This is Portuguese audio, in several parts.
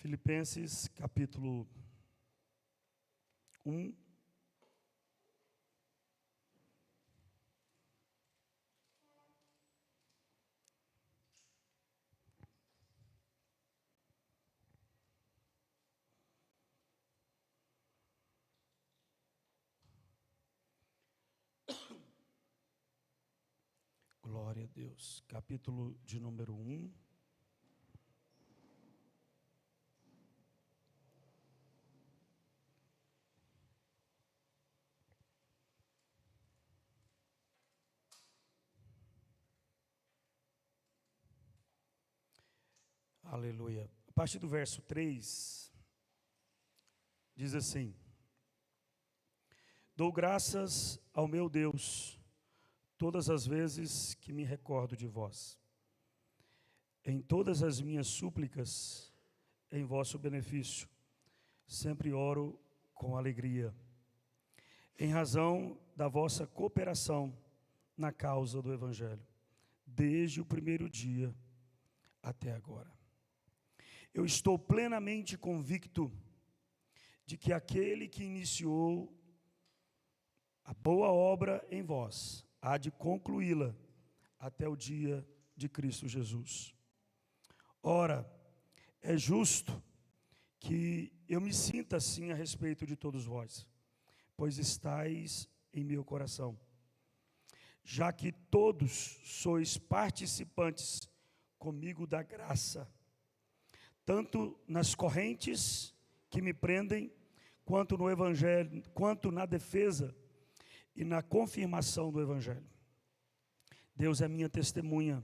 Filipenses capítulo 1. Glória a Deus. Capítulo de número 1. Aleluia. A partir do verso 3, diz assim: Dou graças ao meu Deus todas as vezes que me recordo de vós. Em todas as minhas súplicas, em vosso benefício, sempre oro com alegria, em razão da vossa cooperação na causa do Evangelho, desde o primeiro dia até agora. Eu estou plenamente convicto de que aquele que iniciou a boa obra em vós há de concluí-la até o dia de Cristo Jesus. Ora, é justo que eu me sinta assim a respeito de todos vós, pois estáis em meu coração, já que todos sois participantes comigo da graça, tanto nas correntes que me prendem, quanto no Evangelho, quanto na defesa e na confirmação do Evangelho. Deus é minha testemunha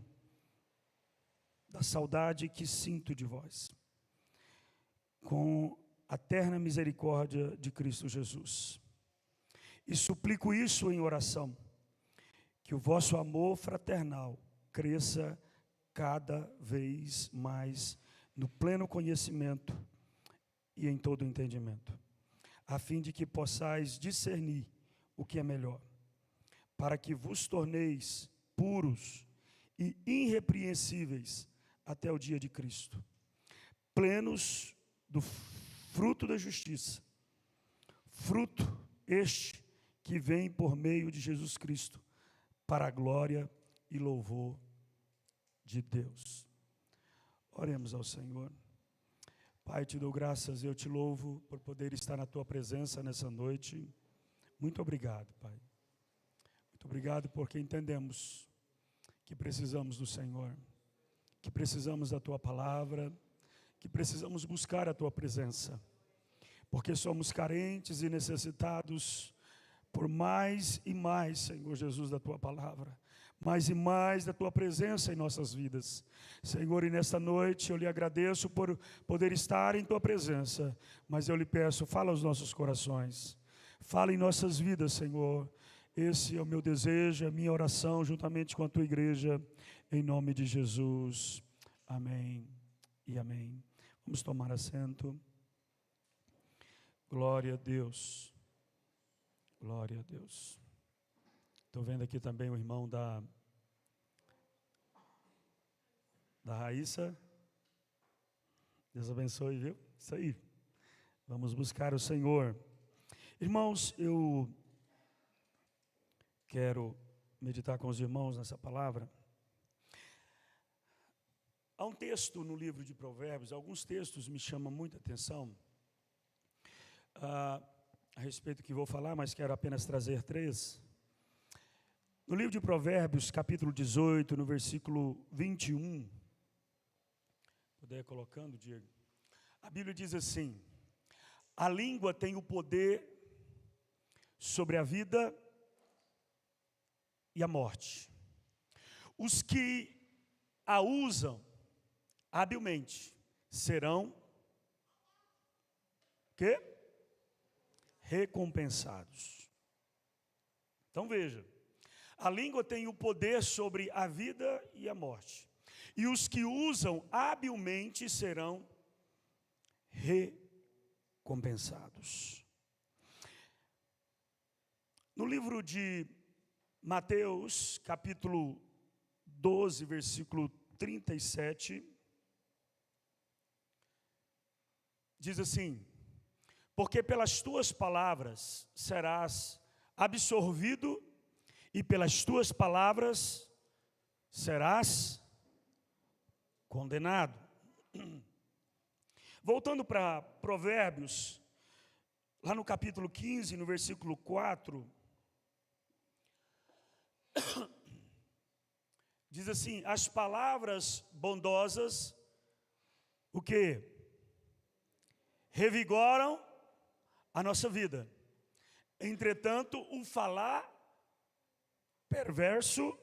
da saudade que sinto de vós, com a eterna misericórdia de Cristo Jesus. E suplico isso em oração, que o vosso amor fraternal cresça cada vez mais no pleno conhecimento e em todo o entendimento, a fim de que possais discernir o que é melhor, para que vos torneis puros e irrepreensíveis até o dia de Cristo, plenos do fruto da justiça, fruto este que vem por meio de Jesus Cristo, para a glória e louvor de Deus. Oremos ao Senhor. Pai, te dou graças, eu te louvo por poder estar na tua presença nessa noite. Muito obrigado, Pai. Muito obrigado porque entendemos que precisamos do Senhor, que precisamos da tua palavra, que precisamos buscar a tua presença, porque somos carentes e necessitados por mais e mais, Senhor Jesus, da tua palavra, mais e mais da tua presença em nossas vidas. Senhor, e nesta noite eu lhe agradeço por poder estar em tua presença, mas eu lhe peço, fala aos nossos corações, fala em nossas vidas, Senhor. Esse é o meu desejo, é a minha oração juntamente com a tua igreja, em nome de Jesus. Amém e amém. Vamos tomar assento. Glória a Deus. Glória a Deus. Estou vendo aqui também o irmão da Raíssa. Deus abençoe, viu? Isso aí. Vamos buscar o Senhor. Irmãos, eu quero meditar com os irmãos nessa palavra. Há um texto no livro de Provérbios, alguns textos me chamam muita atenção, a respeito do que vou falar, mas quero apenas trazer 3. No livro de Provérbios, capítulo 18, no versículo 21, puder colocando, Diego, a Bíblia diz assim: a língua tem o poder sobre a vida e a morte. Os que a usam habilmente serão quê? Recompensados. Então veja, a língua tem o poder sobre a vida e a morte, e os que usam habilmente serão recompensados. No livro de Mateus, capítulo 12, versículo 37, diz assim: porque pelas tuas palavras serás absorvido, e pelas tuas palavras serás condenado. Voltando para Provérbios, lá no capítulo 15, no versículo 4, diz assim: as palavras bondosas, o quê? Revigoram a nossa vida. Entretanto, o falar perverso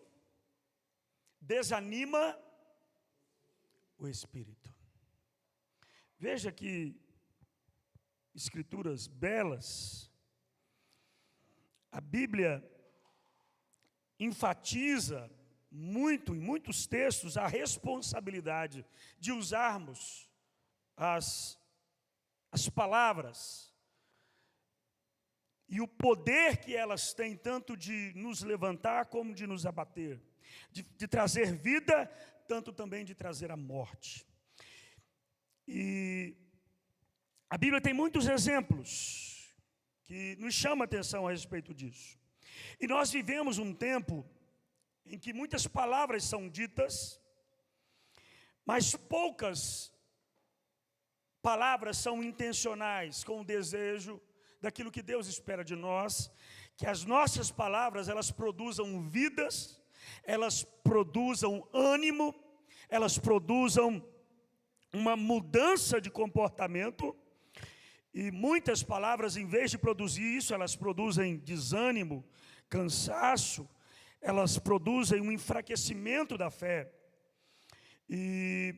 desanima o espírito. Veja que escrituras belas. A Bíblia enfatiza muito, em muitos textos, a responsabilidade de usarmos as palavras e o poder que elas têm, tanto de nos levantar como de nos abater, de trazer vida, tanto também de trazer a morte. E a Bíblia tem muitos exemplos que nos chamam a atenção a respeito disso. E nós vivemos um tempo em que muitas palavras são ditas, mas poucas palavras são intencionais com o desejo daquilo que Deus espera de nós, que as nossas palavras, elas produzam vidas, elas produzam ânimo, elas produzam uma mudança de comportamento. E muitas palavras, em vez de produzir isso, elas produzem desânimo, cansaço, elas produzem um enfraquecimento da fé. E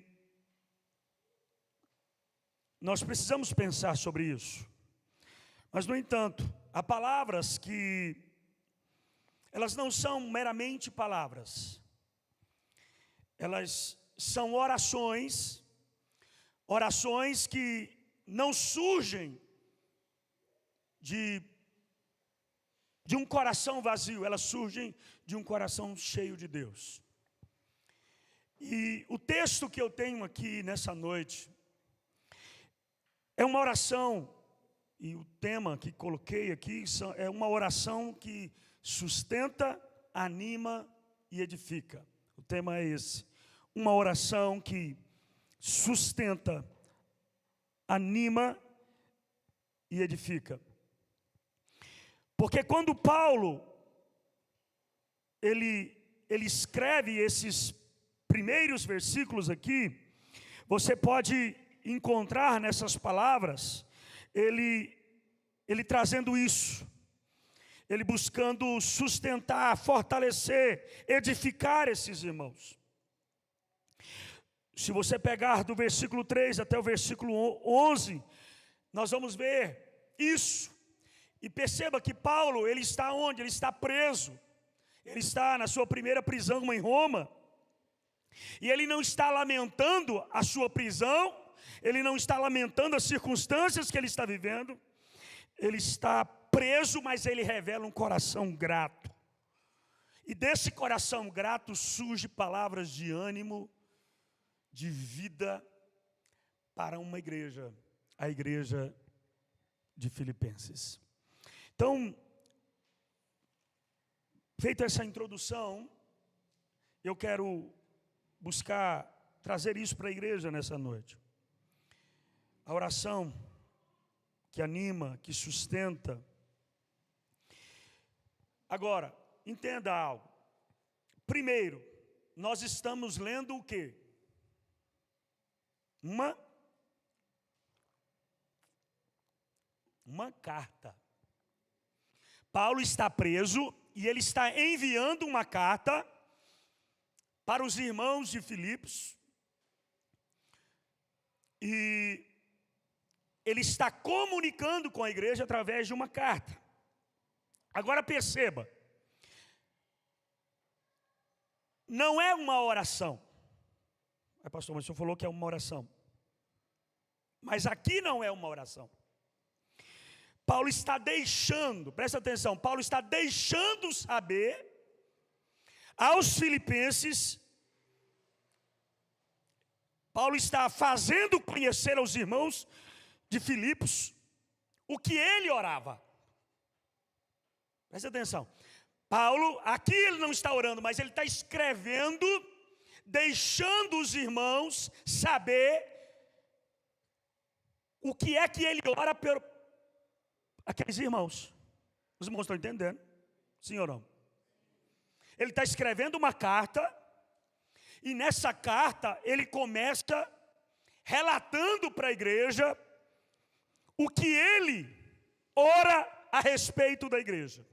nós precisamos pensar sobre isso. Mas, no entanto, há palavras que elas não são meramente palavras. Elas são orações que não surgem de um coração vazio, elas surgem de um coração cheio de Deus. E o texto que eu tenho aqui nessa noite é uma oração, e o tema que coloquei aqui é uma oração que sustenta, anima e edifica. O tema é esse: uma oração que sustenta, anima e edifica. Porque quando Paulo ele escreve esses primeiros versículos aqui, você pode encontrar nessas palavras ele trazendo isso, ele buscando sustentar, fortalecer, edificar esses irmãos. Se você pegar do versículo 3 até o versículo 11, nós vamos ver isso. E perceba que Paulo, ele está onde? Ele está preso. Ele está na sua primeira prisão em Roma. E ele não está lamentando a sua prisão, ele não está lamentando as circunstâncias que ele está vivendo. Ele está preso, mas ele revela um coração grato. E desse coração grato surgem palavras de ânimo, de vida para uma igreja, a igreja de Filipenses. Então, feita essa introdução, eu quero buscar trazer isso para a igreja nessa noite. A oração que anima, que sustenta. Agora, entenda algo. Primeiro, nós estamos lendo o quê? Uma carta. Paulo está preso e ele está enviando uma carta para os irmãos de Filipos. E ele está comunicando com a igreja através de uma carta. Agora perceba, não é uma oração. Pastor, mas o senhor falou que é uma oração. Mas aqui não é uma oração. Paulo está deixando, presta atenção, Paulo está deixando saber aos filipenses, Paulo está fazendo conhecer aos irmãos de Filipos o que ele orava. Presta atenção. Paulo, aqui ele não está orando, mas ele está escrevendo, deixando os irmãos saber o que é que ele ora por aqueles irmãos. Os irmãos estão entendendo? Sim ou não? Ele está escrevendo uma carta, e nessa carta ele começa relatando para a igreja o que ele ora a respeito da igreja.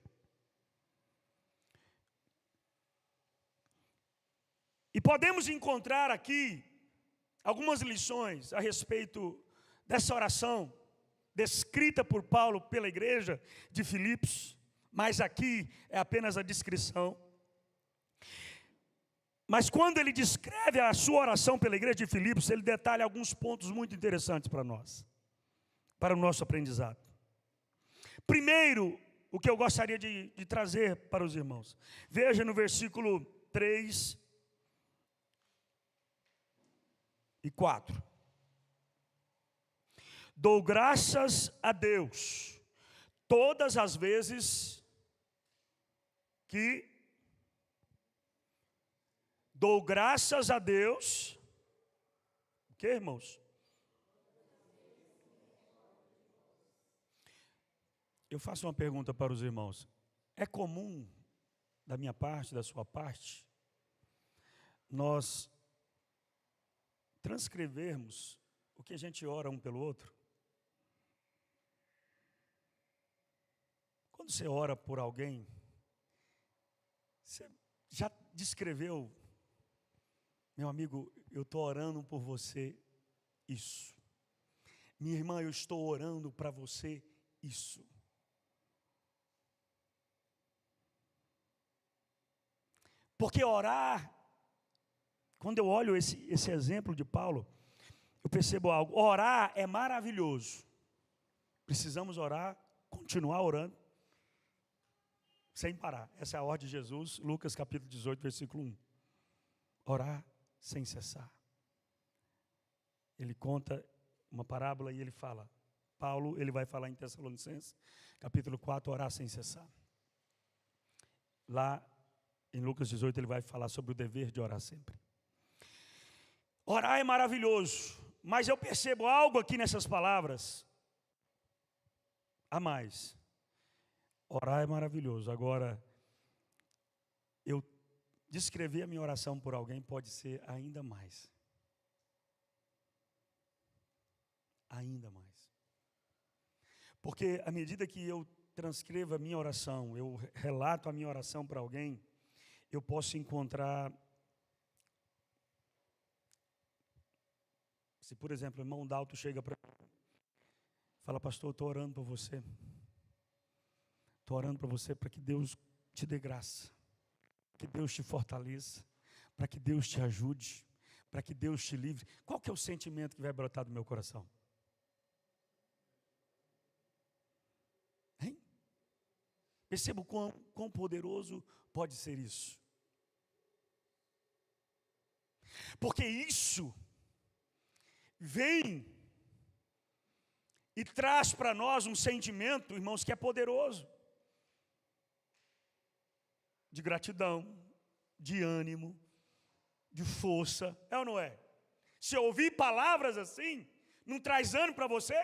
E podemos encontrar aqui algumas lições a respeito dessa oração descrita por Paulo pela igreja de Filipos, mas aqui é apenas a descrição. Mas quando ele descreve a sua oração pela igreja de Filipos, ele detalha alguns pontos muito interessantes para nós, para o nosso aprendizado. Primeiro, o que eu gostaria de trazer para os irmãos. Veja no versículo 3 e 4. Dou graças a Deus todas as vezes que dou graças a Deus. O que, irmãos? Eu faço uma pergunta para os irmãos. É comum, da minha parte, da sua parte, nós transcrevermos o que a gente ora um pelo outro? Quando você ora por alguém, você já descreveu: meu amigo, eu estou orando por você, isso. Minha irmã, eu estou orando para você, isso. Porque orar, quando eu olho esse exemplo de Paulo, eu percebo algo. Orar é maravilhoso. Precisamos orar, continuar orando, sem parar. Essa é a ordem de Jesus, Lucas capítulo 18, versículo 1. Orar sem cessar. Ele conta uma parábola e ele fala. Paulo, ele vai falar em Tessalonicenses, capítulo 4, orar sem cessar. Lá em Lucas 18, ele vai falar sobre o dever de orar sempre. Orar é maravilhoso, mas eu percebo algo aqui nessas palavras a mais. Orar é maravilhoso. Agora, eu descrever a minha oração por alguém pode ser ainda mais. Ainda mais. Porque à medida que eu transcrevo a minha oração, eu relato a minha oração para alguém, eu posso encontrar. Se, por exemplo, o irmão Dalto chega para mim, fala: pastor, eu estou orando por você. Estou orando para você para que Deus te dê graça, que Deus te fortaleça, para que Deus te ajude, para que Deus te livre. Qual que é o sentimento que vai brotar do meu coração? Hein? Perceba quão poderoso pode ser isso. Porque isso vem e traz para nós um sentimento, irmãos, que é poderoso. De gratidão, de ânimo, de força, é ou não é? Se eu ouvir palavras assim, não traz ânimo para você?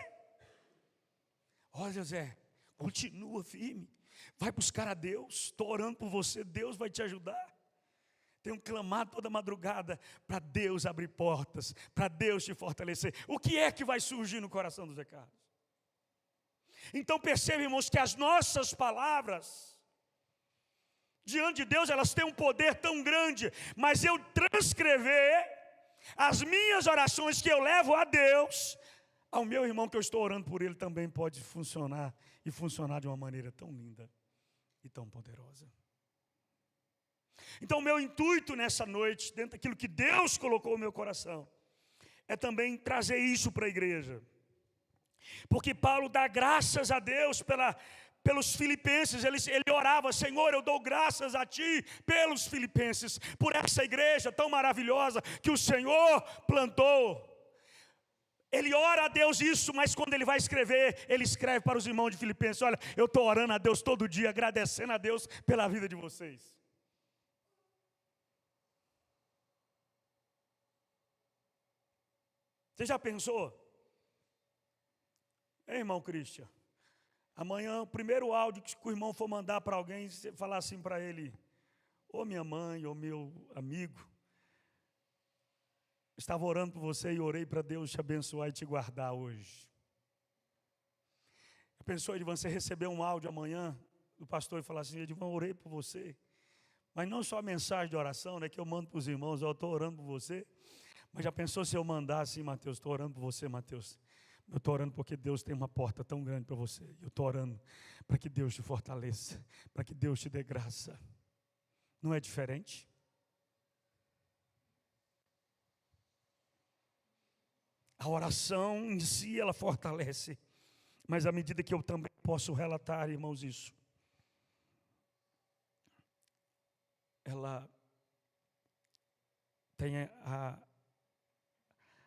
Olha, Zé, continua firme, vai buscar a Deus, estou orando por você, Deus vai te ajudar. Tenho clamado toda madrugada para Deus abrir portas, para Deus te fortalecer. O que é que vai surgir no coração do Zé Carlos? Então perceba, irmãos, que as nossas palavras diante de Deus, elas têm um poder tão grande, mas eu transcrever as minhas orações que eu levo a Deus, ao meu irmão que eu estou orando por ele, também pode funcionar, e funcionar de uma maneira tão linda e tão poderosa. Então o meu intuito nessa noite, dentro daquilo que Deus colocou no meu coração, é também trazer isso para a igreja. Porque Paulo dá graças a Deus pelos filipenses, ele orava: Senhor, eu dou graças a Ti pelos filipenses, por essa igreja tão maravilhosa que o Senhor plantou. Ele ora a Deus isso, mas quando ele vai escrever, ele escreve para os irmãos de Filipenses: olha, eu estou orando a Deus todo dia, agradecendo a Deus pela vida de vocês. Você já pensou? Ei, irmão Christian, amanhã o primeiro áudio que o irmão for mandar para alguém, você falar assim para ele: ô minha mãe, ô meu amigo, estava orando por você e orei para Deus te abençoar e te guardar hoje. A pessoa de você receber um áudio amanhã do pastor e falar assim: Edivan, orei por você. Mas não só a mensagem de oração, né, que eu mando para os irmãos: eu estou orando por você. Mas já pensou se eu mandar assim: Mateus, estou orando por você, Mateus. Eu estou orando porque Deus tem uma porta tão grande para você. Eu estou orando para que Deus te fortaleça, para que Deus te dê graça. Não é diferente? A oração em si, ela fortalece. Mas à medida que eu também posso relatar, irmãos, isso, ela tem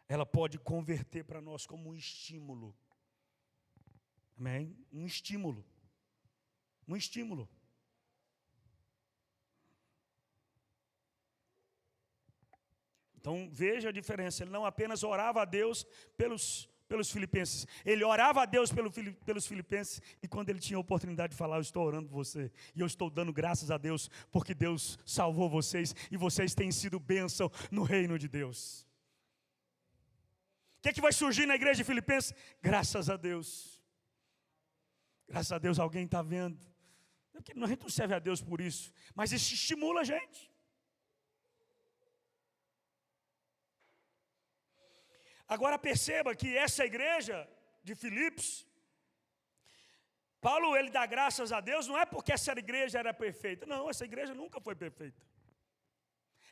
ela pode converter para nós como um estímulo. Amém? Um estímulo. Um estímulo. Então veja a diferença. Ele não apenas orava a Deus pelos filipenses. Ele orava a Deus pelos filipenses. E quando ele tinha a oportunidade de falar: eu estou orando por você. E eu estou dando graças a Deus, porque Deus salvou vocês. E vocês têm sido bênção no reino de Deus. O que vai surgir na igreja de Filipenses? Graças a Deus. Graças a Deus alguém está vendo. A gente não serve a Deus por isso, mas isso estimula a gente. Agora perceba que essa igreja de Filipos, Paulo, ele dá graças a Deus, não é porque essa igreja era perfeita. Não, essa igreja nunca foi perfeita.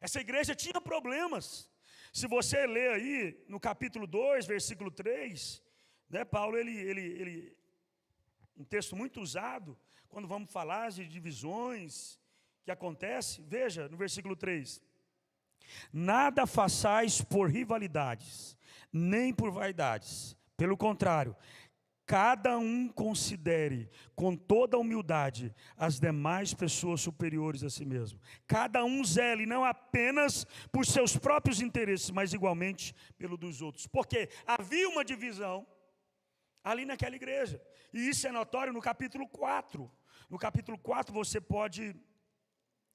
Essa igreja tinha problemas. Se você ler aí no capítulo 2, versículo 3, né, Paulo, um texto muito usado, quando vamos falar de divisões que acontecem, veja no versículo 3: nada façais por rivalidades, nem por vaidades, pelo contrário, cada um considere com toda humildade as demais pessoas superiores a si mesmo. Cada um zele não apenas por seus próprios interesses, mas igualmente pelo dos outros. Porque havia uma divisão ali naquela igreja. E isso é notório no capítulo 4. No capítulo 4 você pode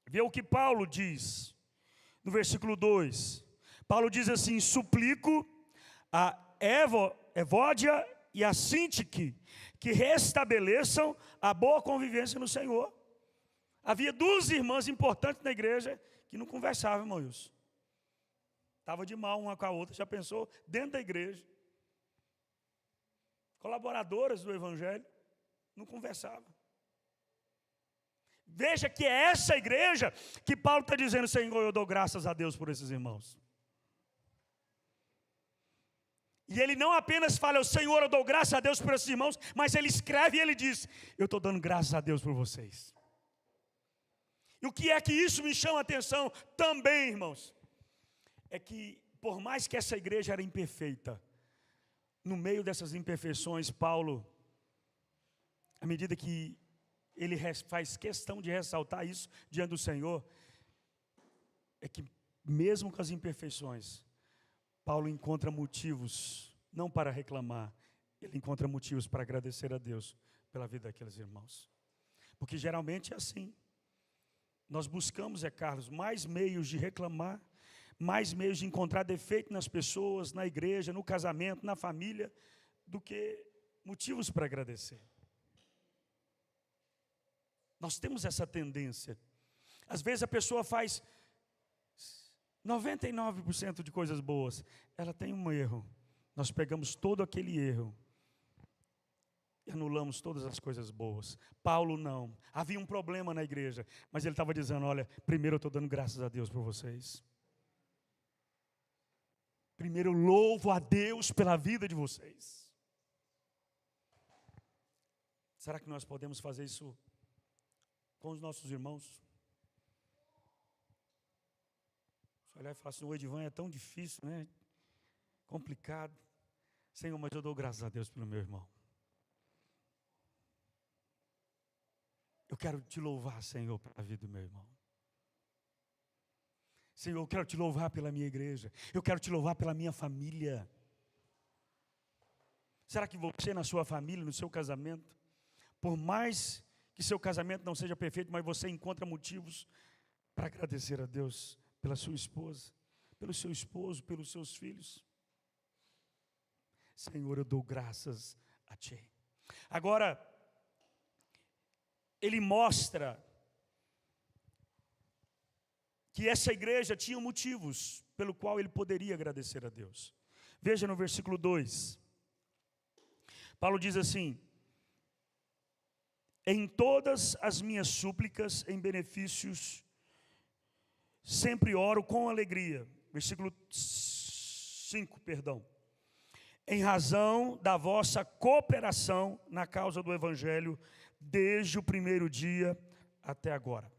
ver o que Paulo diz. No versículo 2. Paulo diz assim: suplico a Evódia e a Sintique que restabeleçam a boa convivência no Senhor. Havia duas irmãs importantes na igreja que não conversavam, irmão Wilson. Estava de mal uma com a outra, já pensou? Dentro da igreja. Colaboradoras do evangelho, não conversavam. Veja que é essa igreja que Paulo está dizendo: Senhor, eu dou graças a Deus por esses irmãos. E ele não apenas fala: Senhor, eu dou graças a Deus por esses irmãos, mas ele escreve e ele diz: eu estou dando graças a Deus por vocês. E o que é que isso me chama a atenção também, irmãos? É que por mais que essa igreja era imperfeita, no meio dessas imperfeições, Paulo, à medida que ele faz questão de ressaltar isso diante do Senhor, é que mesmo com as imperfeições, Paulo encontra motivos, não para reclamar, ele encontra motivos para agradecer a Deus pela vida daqueles irmãos. Porque geralmente é assim. Nós buscamos, Carlos, mais meios de reclamar, mais meios de encontrar defeito nas pessoas, na igreja, no casamento, na família, do que motivos para agradecer. Nós temos essa tendência. Às vezes a pessoa faz 99% de coisas boas, ela tem um erro. Nós pegamos todo aquele erro e anulamos todas as coisas boas. Paulo não. Havia um problema na igreja, mas ele estava dizendo: olha, primeiro eu estou dando graças a Deus por vocês. Primeiro eu louvo a Deus pela vida de vocês. Será que nós podemos fazer isso com os nossos irmãos? Se olhar e falar assim: o Edivan é tão difícil, né? Complicado. Senhor, mas eu dou graças a Deus pelo meu irmão. Eu quero te louvar, Senhor, pela vida do meu irmão. Senhor, eu quero te louvar pela minha igreja. Eu quero te louvar pela minha família. Será que você, na sua família, no seu casamento, por mais que seu casamento não seja perfeito, mas você encontra motivos para agradecer a Deus pela sua esposa, pelo seu esposo, pelos seus filhos? Senhor, eu dou graças a Ti. Agora, ele mostra que essa igreja tinha motivos pelo qual ele poderia agradecer a Deus. Veja no versículo 2. Paulo diz assim: em todas as minhas súplicas, em benefícios, sempre oro com alegria. Versículo 5, perdão. Em razão da vossa cooperação na causa do Evangelho, desde o primeiro dia até agora.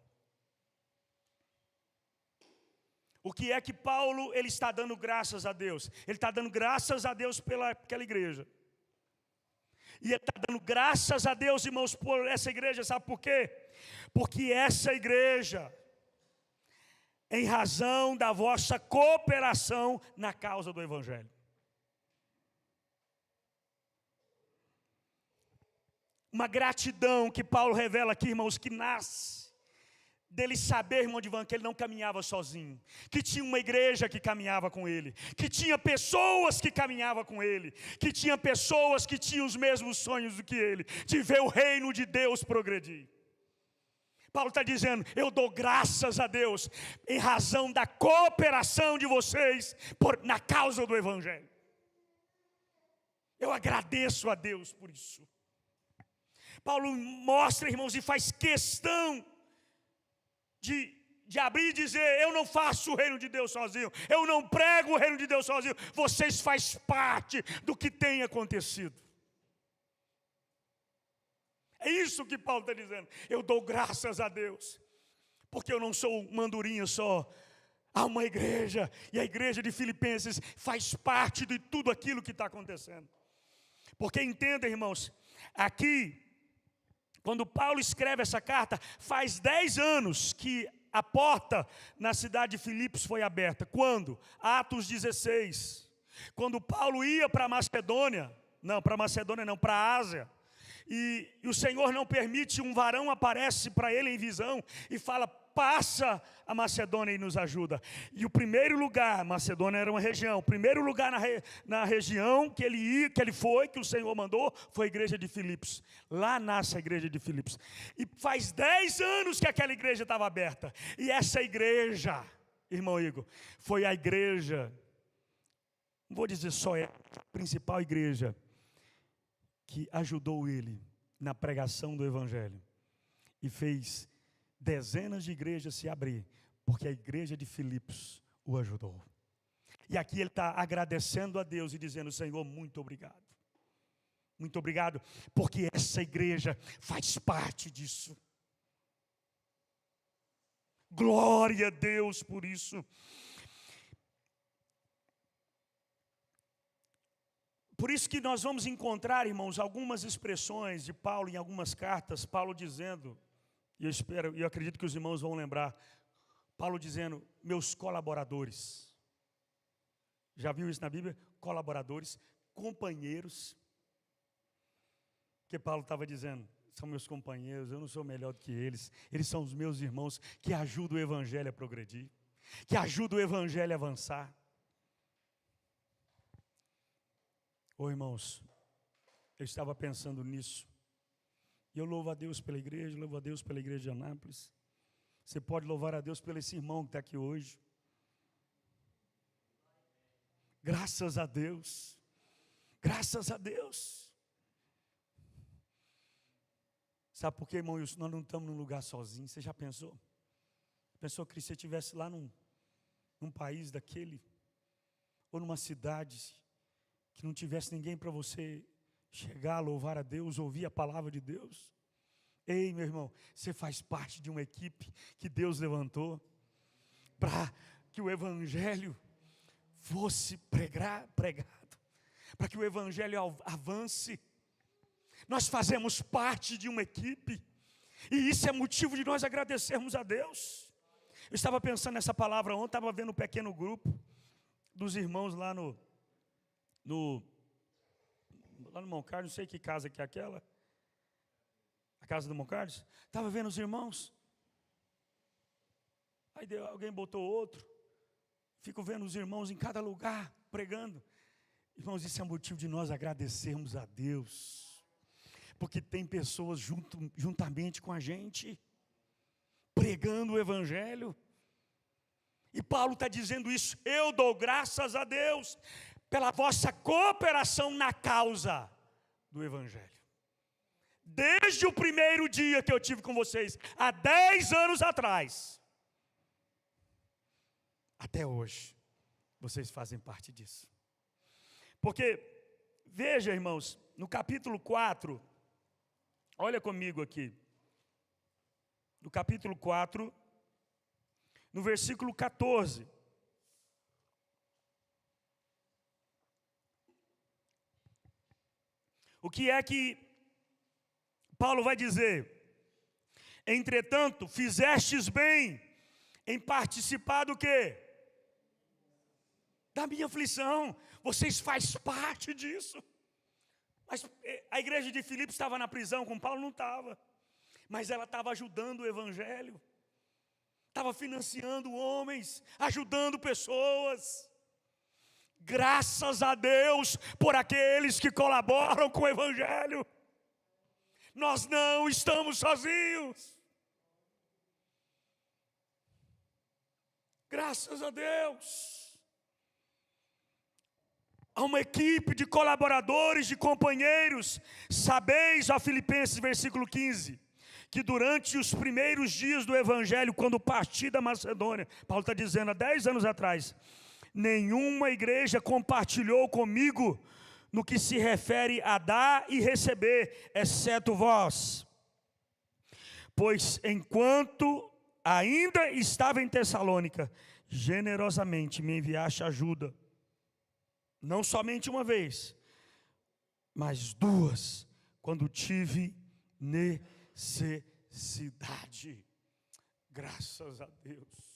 O que é que Paulo ele está dando graças a Deus? Ele está dando graças a Deus pelaquela igreja. E ele está dando graças a Deus, irmãos, por essa igreja. Sabe por quê? Porque essa igreja, em razão da vossa cooperação na causa do Evangelho. Uma gratidão que Paulo revela aqui, irmãos, que nasce dele saber, irmão Divan, que ele não caminhava sozinho, que tinha uma igreja que caminhava com ele, que tinha pessoas que caminhavam com ele, que tinha pessoas que tinham os mesmos sonhos do que ele, de ver o reino de Deus progredir. Paulo está dizendo: eu dou graças a Deus em razão da cooperação de vocês na causa do Evangelho. Eu agradeço a Deus por isso. Paulo mostra, irmãos, e faz questão de abrir e dizer: eu não faço o reino de Deus sozinho, eu não prego o reino de Deus sozinho, vocês fazem parte do que tem acontecido. É isso que Paulo está dizendo. Eu dou graças a Deus, porque eu não sou uma andorinha só. Há uma igreja, e a igreja de Filipenses faz parte de tudo aquilo que está acontecendo. Porque entenda, irmãos, aqui, quando Paulo escreve essa carta, faz 10 anos que a porta na cidade de Filipos foi aberta. Quando? Atos 16. Quando Paulo ia para Macedônia, para a Ásia, e o Senhor não permite, um varão aparece para ele em visão e fala: passa a Macedônia e nos ajuda. E o primeiro lugar, Macedônia era uma região, o primeiro lugar na região que ele foi, que o Senhor mandou, foi a igreja de Filipos. Lá nasce a igreja de Filipos. E faz 10 anos que aquela igreja estava aberta. E essa igreja, irmão Igor, foi a igreja, não vou dizer só a principal igreja, que ajudou ele na pregação do Evangelho. E fez dezenas de igrejas se abrir, porque a igreja de Filipos o ajudou. E aqui ele está agradecendo a Deus e dizendo: Senhor, muito obrigado. Muito obrigado, porque essa igreja faz parte disso. Glória a Deus por isso. Por isso que nós vamos encontrar, irmãos, algumas expressões de Paulo em algumas cartas, Paulo dizendo, e eu acredito que os irmãos vão lembrar, Paulo dizendo: meus colaboradores. Já viu isso na Bíblia? Colaboradores, companheiros. Que Paulo estava dizendo: são meus companheiros, eu não sou melhor do que eles. Eles são os meus irmãos que ajudam o Evangelho a progredir, que ajudam o Evangelho a avançar. Ô irmãos, eu estava pensando nisso. E eu louvo a Deus pela igreja, louvo a Deus pela igreja de Anápolis. Você pode louvar a Deus pelo esse irmão que está aqui hoje. Graças a Deus. Graças a Deus. Sabe por quê, irmão? Nós não estamos num lugar sozinhos. Você já pensou? Pensou que você estivesse lá num país daquele, ou numa cidade, que não tivesse ninguém para você chegar a louvar a Deus, ouvir a palavra de Deus? Ei, meu irmão, você faz parte de uma equipe que Deus levantou para que o Evangelho fosse pregado. para que o evangelho avance. Nós fazemos parte de uma equipe, e isso é motivo de nós agradecermos a Deus. Eu estava pensando nessa palavra ontem, estava vendo um pequeno grupo dos irmãos lá no Moncardo, não sei que casa que é aquela, a casa do Moncardo. Estava vendo os irmãos, aí alguém botou outro, fico vendo os irmãos em cada lugar, pregando. Irmãos, isso é motivo de nós agradecermos a Deus, porque tem pessoas juntamente com a gente, pregando o evangelho. E Paulo está dizendo isso: eu dou graças a Deus pela vossa cooperação na causa do evangelho. Desde o primeiro dia que eu tive com vocês, há 10 anos atrás, até hoje, vocês fazem parte disso. Porque, veja, irmãos, no capítulo 4, olha comigo aqui, no capítulo 4, no versículo 14. O que é que Paulo vai dizer? Entretanto, fizestes bem em participar do quê? Da minha aflição. Vocês fazem parte disso. Mas a igreja de Filipos estava na prisão, com Paulo não estava. Mas ela estava ajudando o evangelho. Estava financiando homens, ajudando pessoas. Graças a Deus por aqueles que colaboram com o evangelho. Nós não estamos sozinhos. Graças a Deus. Há uma equipe de colaboradores, de companheiros. Sabeis, ó Filipenses, versículo 15, que durante os primeiros dias do evangelho, quando parti da Macedônia, Paulo está dizendo há 10 anos atrás, nenhuma igreja compartilhou comigo no que se refere a dar e receber, exceto vós. Pois enquanto ainda estava em Tessalônica, generosamente me enviaste ajuda, não somente uma vez, mas 2, quando tive necessidade. Graças a Deus.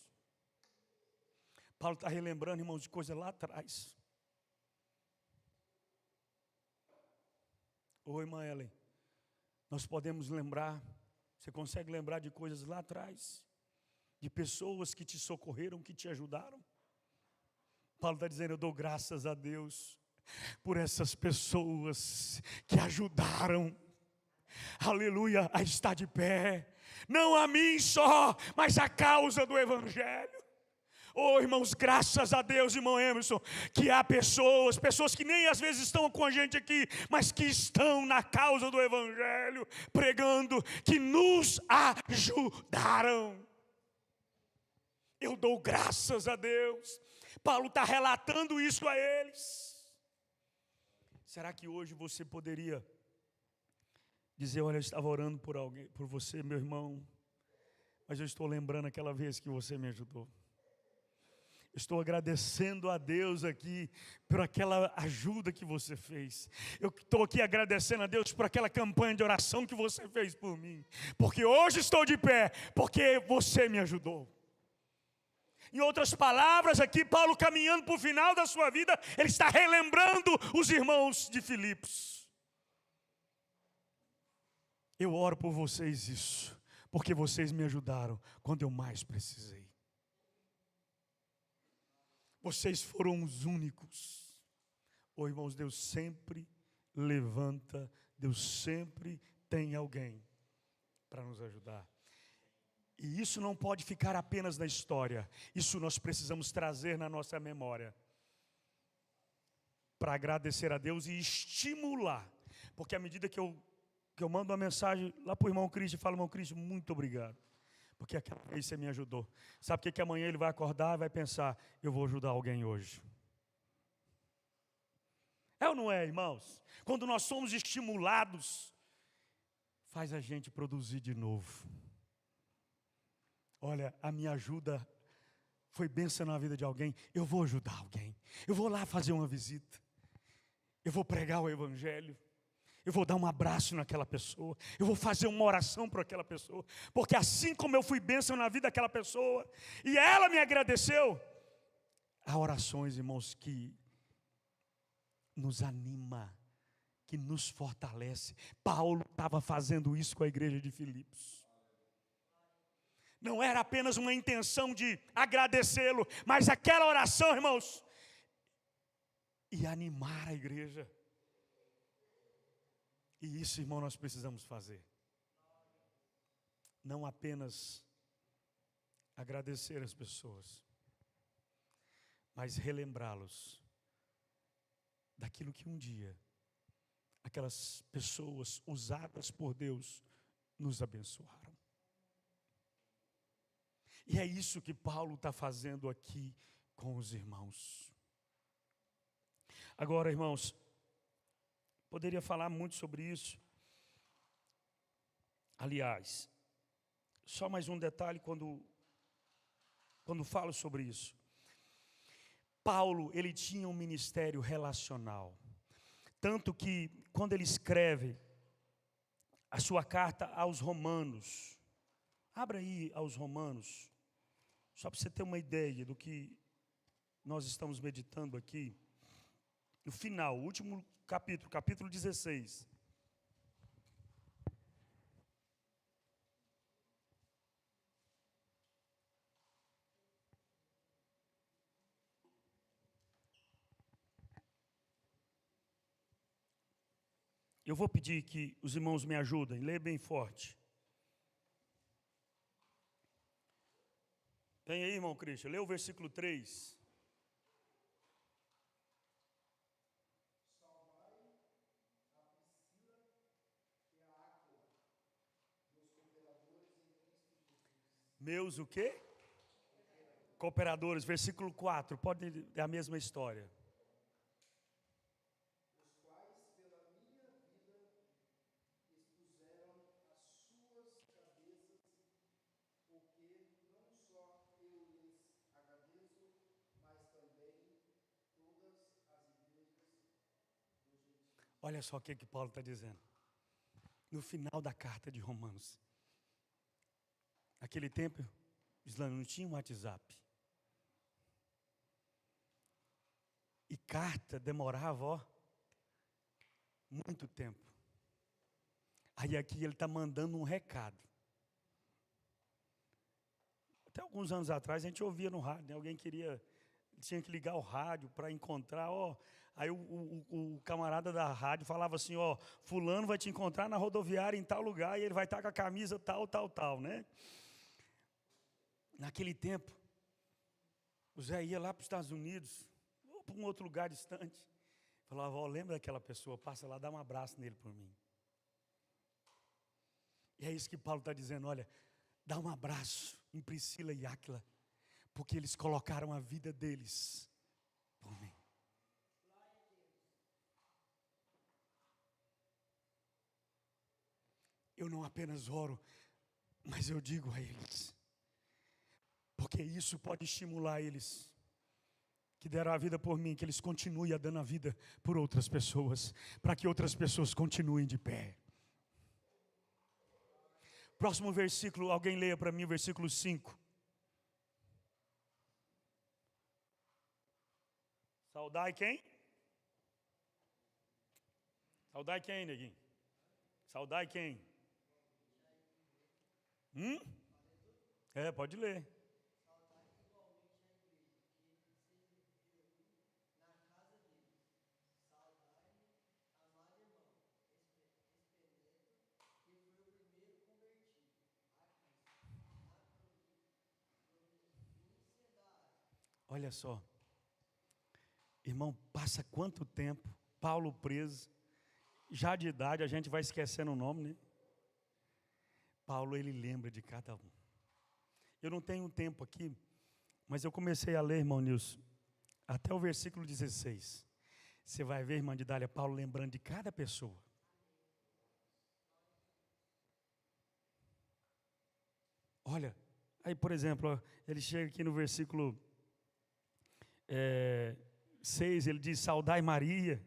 Paulo está relembrando, irmãos, de coisas lá atrás. Oi, irmã Ellen, nós podemos lembrar, você consegue lembrar de coisas lá atrás? De pessoas que te socorreram, que te ajudaram? Paulo está dizendo, eu dou graças a Deus por essas pessoas que ajudaram, aleluia, a estar de pé. Não a mim só, mas a causa do evangelho. Oh, irmãos, graças a Deus, irmão Emerson, que há pessoas que nem às vezes estão com a gente aqui, mas que estão na causa do evangelho, pregando, que nos ajudaram. Eu dou graças a Deus. Paulo está relatando isso a eles. Será que hoje você poderia dizer, olha, eu estava orando por alguém, por você, meu irmão, mas eu estou lembrando aquela vez que você me ajudou. Estou agradecendo a Deus aqui por aquela ajuda que você fez. Eu estou aqui agradecendo a Deus por aquela campanha de oração que você fez por mim. Porque hoje estou de pé, porque você me ajudou. Em outras palavras, aqui Paulo caminhando para o final da sua vida, ele está relembrando os irmãos de Filipos. Eu oro por vocês isso, porque vocês me ajudaram quando eu mais precisei. Vocês foram os únicos. Oh, irmãos, Deus sempre levanta, Deus sempre tem alguém para nos ajudar. E isso não pode ficar apenas na história. Isso nós precisamos trazer na nossa memória. Para agradecer a Deus e estimular. Porque à medida que eu mando uma mensagem lá para o irmão Cristo e falo, irmão Cristo, muito obrigado. Porque aquela vez você me ajudou. Sabe o que amanhã ele vai acordar e vai pensar, eu vou ajudar alguém hoje. É ou não é, irmãos? Quando nós somos estimulados, faz a gente produzir de novo. Olha, a minha ajuda foi bênção na vida de alguém, eu vou ajudar alguém. Eu vou lá fazer uma visita. eu vou pregar o evangelho, eu vou dar um abraço naquela pessoa, eu vou fazer uma oração para aquela pessoa, porque assim como eu fui bênção na vida daquela pessoa, e ela me agradeceu, há orações, irmãos, que nos anima, que nos fortalece. Paulo estava fazendo isso com a igreja de Filipos. Não era apenas uma intenção de agradecê-lo, mas aquela oração, irmãos, ia animar a igreja. E isso, irmão, nós precisamos fazer. Não apenas agradecer as pessoas, mas relembrá-los daquilo que um dia aquelas pessoas usadas por Deus nos abençoaram. E é isso que Paulo está fazendo aqui com os irmãos. Agora, irmãos, poderia falar muito sobre isso. Aliás, só mais um detalhe quando falo sobre isso. Paulo, ele tinha um ministério relacional. Tanto que, quando ele escreve a sua carta aos Romanos, abra aí aos Romanos, só para você ter uma ideia do que nós estamos meditando aqui. No final, o último capítulo, capítulo 16. Eu vou pedir que os irmãos me ajudem, lê bem forte. Tem aí, irmão Cristian, lê o versículo 3. Meus o quê? Cooperadores, versículo 4, pode é a mesma história. Olha só o que Paulo está dizendo. No final da carta de Romanos. Naquele tempo, o Islã não tinha um WhatsApp. E carta demorava, muito tempo. Aí aqui ele está mandando um recado. Até alguns anos atrás a gente ouvia no rádio, né? Alguém tinha que ligar o rádio para encontrar, aí o camarada da rádio falava assim, fulano vai te encontrar na rodoviária em tal lugar e ele vai estar com a camisa tal, né? Naquele tempo, o Zé ia lá para os Estados Unidos, ou para um outro lugar distante, falava, lembra daquela pessoa, passa lá, dá um abraço nele por mim. E é isso que Paulo está dizendo, olha, dá um abraço em Priscila e Áquila, porque eles colocaram a vida deles por mim. Eu não apenas oro, mas eu digo a eles, porque isso pode estimular eles, que deram a vida por mim, que eles continuem dando a vida por outras pessoas, para que outras pessoas continuem de pé. Próximo versículo, alguém leia para mim o versículo 5. Saudai quem? Saudai quem, neguinho? Saudai quem? Pode ler. Olha só, irmão, passa quanto tempo, Paulo preso, já de idade, a gente vai esquecendo o nome, né? Paulo, ele lembra de cada um. Eu não tenho tempo aqui, mas eu comecei a ler, irmão Nilson, até o versículo 16. Você vai ver, irmã de Dália, Paulo lembrando de cada pessoa. Olha, aí por exemplo, ele chega aqui no versículo 6, ele diz, saudai Maria.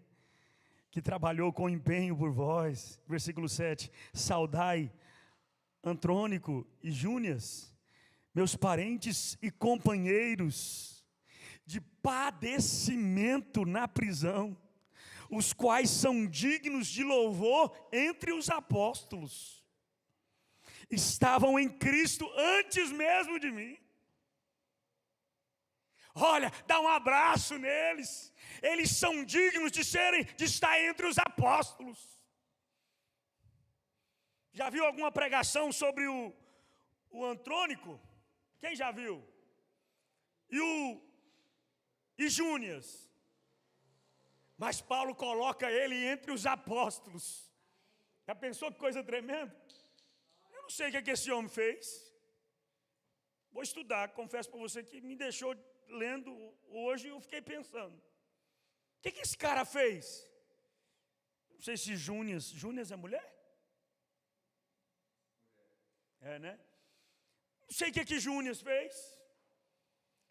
que trabalhou com empenho por vós. Versículo 7, saudai Antrônico e Júnias, meus parentes e companheiros de padecimento na prisão, os quais são dignos de louvor entre os apóstolos. Estavam em Cristo antes mesmo de mim. Olha, dá um abraço neles. Eles são dignos de estar entre os apóstolos. Já viu alguma pregação sobre o Antrônico? Quem já viu? E Júnias? Mas Paulo coloca ele entre os apóstolos. Já pensou que coisa tremenda? Eu não sei o que esse homem fez. Vou estudar, confesso para você que me deixou lendo hoje e eu fiquei pensando. O que esse cara fez? Não sei se Júnias é mulher? É, né? Não sei o que Júnias fez.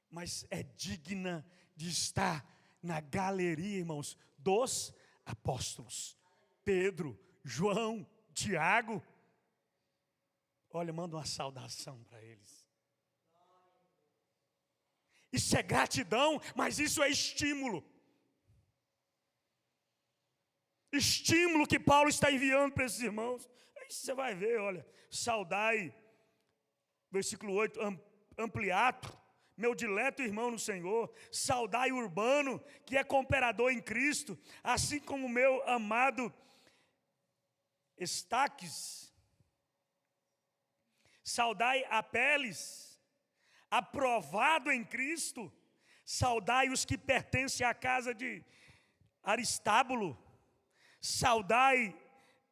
Mas é digna de estar na galeria, irmãos, dos apóstolos. Pedro, João, Tiago. Olha, manda uma saudação para eles. Isso é gratidão, mas isso é estímulo. Estímulo que Paulo está enviando para esses irmãos. Aí você vai ver, olha, saudai, versículo 8, Ampliato, meu dileto irmão no Senhor, saudai Urbano, que é cooperador em Cristo, assim como meu amado Estaques, saudai Apeles, aprovado em Cristo, saudai os que pertencem à casa de Aristábulo, saudai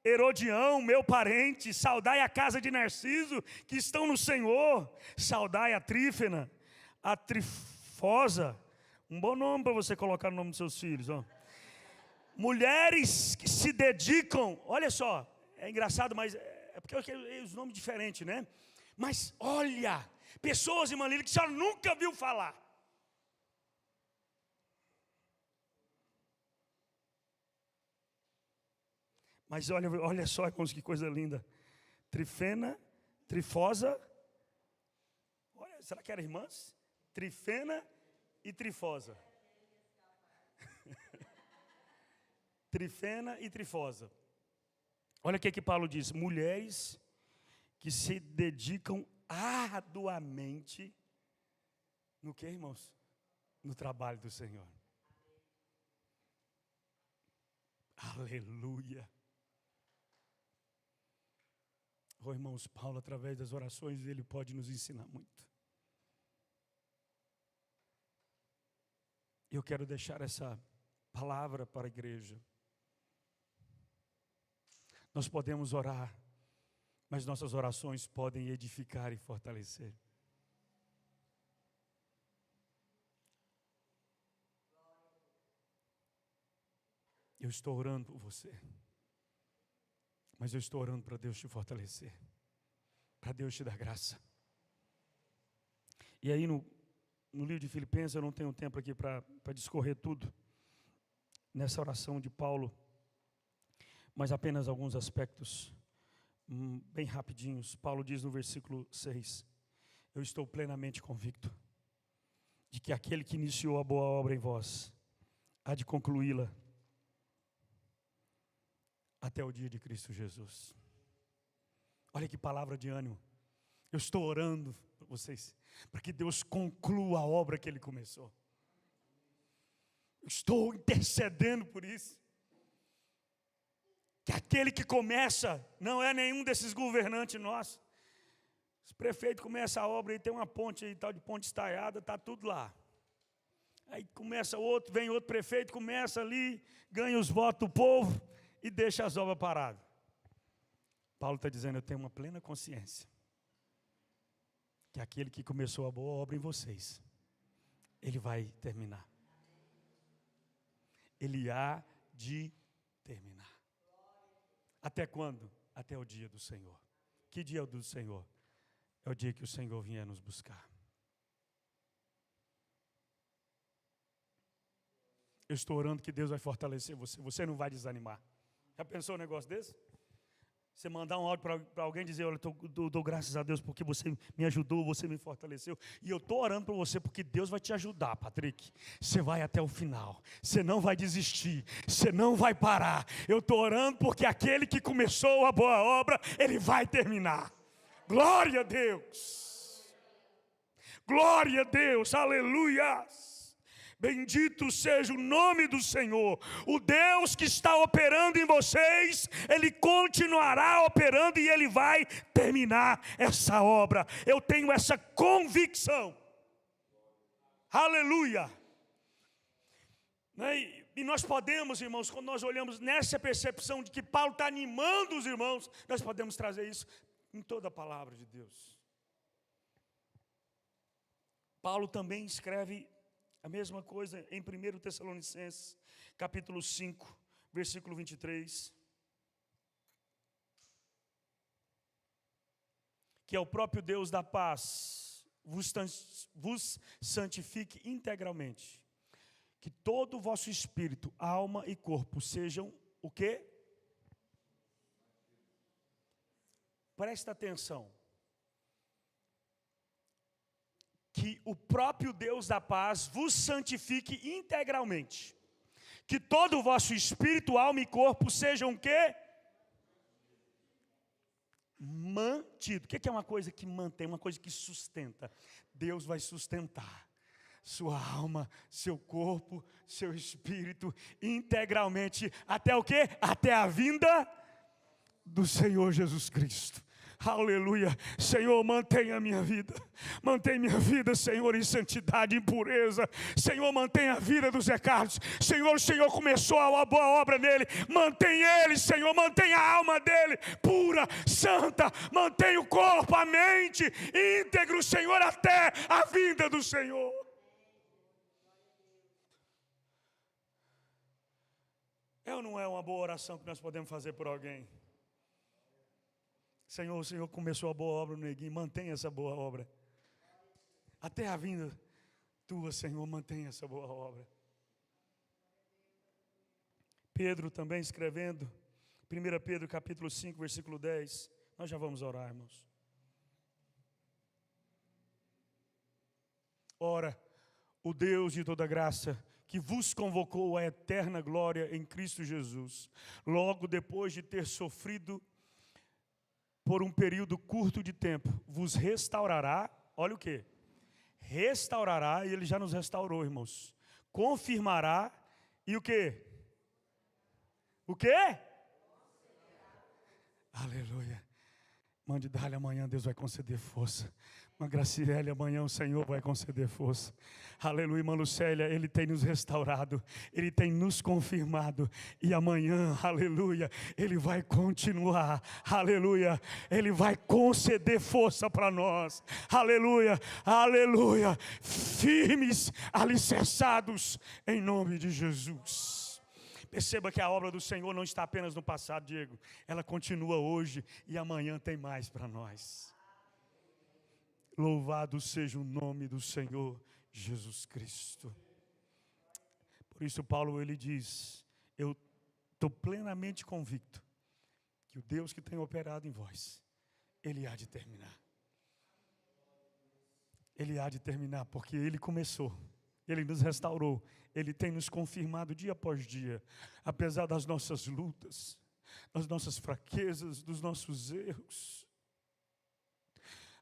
Herodião, meu parente, saudai a casa de Narciso, que estão no Senhor, saudai a Trífena, a Trifosa, um bom nome para você colocar no nome dos seus filhos, ó. Mulheres que se dedicam, olha só, é engraçado, mas é porque os nomes diferentes, né? Mas olha, pessoas em Manilha que a senhora nunca viu falar. Mas olha só, irmãos, que coisa linda. Trifena, Trifosa. Olha, será que eram irmãs? Trifena e Trifosa. Trifena e Trifosa. Olha o que Paulo diz. Mulheres que se dedicam arduamente no que, irmãos? No trabalho do Senhor. Aleluia. Oh, irmãos, Paulo, através das orações dele, pode nos ensinar muito. Eu quero deixar essa palavra para a igreja. Nós podemos orar, mas nossas orações podem edificar e fortalecer. Eu estou orando por você, mas eu estou orando para Deus te fortalecer, para Deus te dar graça. E aí no livro de Filipenses, eu não tenho tempo aqui para discorrer tudo, nessa oração de Paulo, mas apenas alguns aspectos, bem rapidinhos. Paulo diz no versículo 6, eu estou plenamente convicto de que aquele que iniciou a boa obra em vós, há de concluí-la até o dia de Cristo Jesus. Olha que palavra de ânimo. Eu estou orando para vocês, para que Deus conclua a obra que Ele começou. Eu estou intercedendo por isso. Que aquele que começa, não é nenhum desses governantes nossos. Os prefeitos começam a obra e tem uma ponte aí, tal de ponte estaiada, está tudo lá. Aí começa outro, vem outro prefeito, começa ali, ganha os votos do povo e deixa as obras paradas. Paulo está dizendo, eu tenho uma plena consciência que aquele que começou a boa obra em vocês, ele vai terminar. Ele há de terminar. Até quando? Até o dia do Senhor. Que dia é o do Senhor? É o dia que o Senhor vier nos buscar. Eu estou orando que Deus vai fortalecer você. Você não vai desanimar. Já pensou um negócio desse? Você mandar um áudio para alguém e dizer, olha, eu dou graças a Deus porque você me ajudou, você me fortaleceu. E eu estou orando por você porque Deus vai te ajudar, Patrick. Você vai até o final. Você não vai desistir. Você não vai parar. Eu estou orando porque aquele que começou a boa obra, ele vai terminar. Glória a Deus. Glória a Deus. Aleluia. Bendito seja o nome do Senhor. O Deus que está operando em vocês, Ele continuará operando e Ele vai terminar essa obra. Eu tenho essa convicção. Aleluia. E nós podemos, irmãos, quando nós olhamos nessa percepção de que Paulo está animando os irmãos, nós podemos trazer isso em toda a palavra de Deus. Paulo também escreve a mesma coisa em 1 Tessalonicenses, capítulo 5, versículo 23. Que é o próprio Deus da paz vos santifique integralmente. Que todo o vosso espírito, alma e corpo sejam o quê? Presta atenção. Que o próprio Deus da paz vos santifique integralmente. Que todo o vosso espírito, alma e corpo sejam o quê? Mantido. O que é uma coisa que mantém, uma coisa que sustenta? Deus vai sustentar sua alma, seu corpo, seu espírito, integralmente. Até o quê? Até a vinda do Senhor Jesus Cristo. Aleluia. Senhor, mantenha a minha vida. Mantenha minha vida, Senhor, em santidade, em pureza. Senhor, mantenha a vida do Zé Carlos. Senhor, o Senhor começou a boa obra nele. Mantenha ele, Senhor. Mantenha a alma dele pura, santa. Mantenha o corpo, a mente íntegro, Senhor, até a vinda do Senhor. É ou não é uma boa oração que nós podemos fazer por alguém? Senhor, o Senhor começou a boa obra no Neguinho, mantenha essa boa obra. Até a vinda tua, Senhor, mantenha essa boa obra. Pedro também escrevendo, 1 Pedro capítulo 5, versículo 10. Nós já vamos orar, irmãos. Ora, o Deus de toda graça, que vos convocou à eterna glória em Cristo Jesus, logo depois de ter sofrido por um período curto de tempo, vos restaurará, olha o que? Restaurará, e Ele já nos restaurou, irmãos. Confirmará, e o que? O que? Aleluia. Mande dar-lhe amanhã, Deus vai conceder força. Uma Graciele, amanhã o Senhor vai conceder força. Aleluia, irmã Lucélia, Ele tem nos restaurado, Ele tem nos confirmado. E amanhã, aleluia, Ele vai continuar, aleluia, Ele vai conceder força para nós. Aleluia, aleluia, firmes, alicerçados em nome de Jesus. Perceba que a obra do Senhor não está apenas no passado, Diego. Ela continua hoje e amanhã tem mais para nós. Louvado seja o nome do Senhor Jesus Cristo. Por isso Paulo, ele diz, eu estou plenamente convicto que o Deus que tem operado em vós, Ele há de terminar. Ele há de terminar, porque Ele começou, Ele nos restaurou, Ele tem nos confirmado dia após dia, apesar das nossas lutas, das nossas fraquezas, dos nossos erros.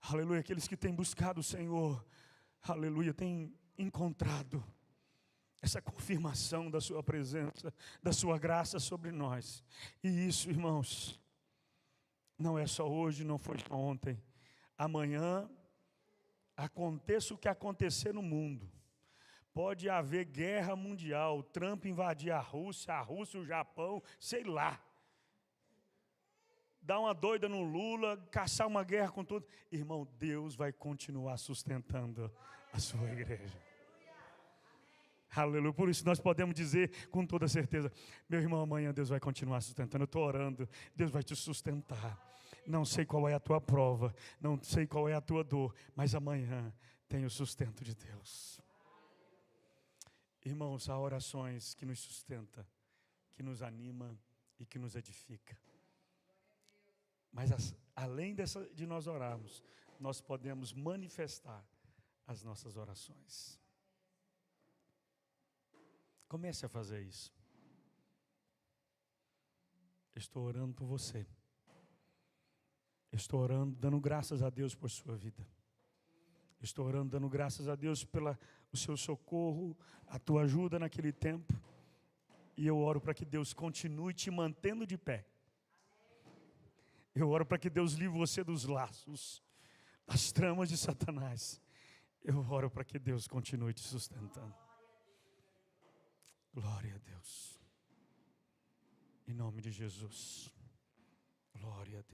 Aleluia, aqueles que têm buscado o Senhor, aleluia, têm encontrado essa confirmação da sua presença, da sua graça sobre nós. E isso, irmãos, não é só hoje, não foi só ontem. Amanhã, aconteça o que acontecer no mundo. Pode haver guerra mundial, Trump invadir a Rússia, o Japão, sei lá. Dar uma doida no Lula, caçar uma guerra com tudo. Irmão, Deus vai continuar sustentando a sua igreja. Aleluia. Por isso nós podemos dizer com toda certeza, meu irmão, amanhã Deus vai continuar sustentando. Eu estou orando, Deus vai te sustentar. Não sei qual é a tua prova, não sei qual é a tua dor, mas amanhã tem o sustento de Deus. Irmãos, há orações que nos sustenta, que nos anima e que nos edifica. Mas além de nós orarmos, nós podemos manifestar as nossas orações. Comece a fazer isso. Estou orando por você. Estou orando, dando graças a Deus por sua vida. Estou orando, dando graças a Deus pelo seu socorro, a tua ajuda naquele tempo. E eu oro para que Deus continue te mantendo de pé. Eu oro para que Deus livre você dos laços, das tramas de Satanás. Eu oro para que Deus continue te sustentando. Glória a Deus. Em nome de Jesus. Glória a Deus.